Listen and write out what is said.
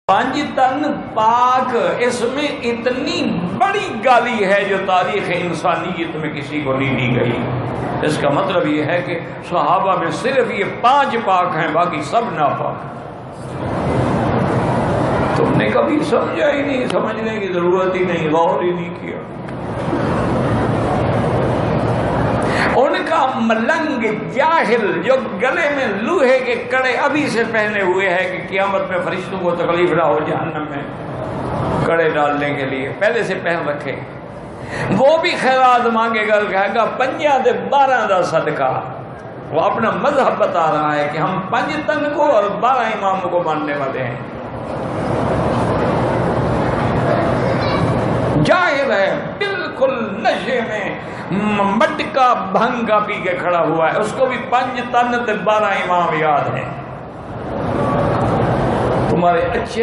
پانچ تن پاک، اس میں اتنی بڑی گالی ہے جو تاریخ انسانیت میں کسی کو نہیں دی گئی۔ اس کا مطلب یہ ہے کہ صحابہ میں صرف یہ 5 پاک ہیں، باقی سب ناپاک۔ تم نے کبھی سمجھا ہی نہیں، سمجھنے کی ضرورت ہی نہیں، غور ہی نہیں کیا۔ ان کا ملنگ جاہل جو گلے میں لوہے کے کڑے ابھی سے پہنے ہوئے ہیں کہ قیامت میں فرشتوں کو تکلیف نہ ہو جہنم میں کڑے ڈالنے کے لیے پہلے سے پہن رکھے، وہ بھی خیرات مانگے گا، کہے گا 5 دا صدقہ۔ وہ اپنا مذہب بتا رہا ہے کہ ہم 5 تن کو اور 12 اماموں کو ماننے والے ہیں۔ جاہل ہے، بالکل نشے میں مٹکا بھنگ کا پی کے کھڑا ہوا ہے، اس کو بھی 5 تن 12 امام یاد ہیں۔ تمہارے اچھے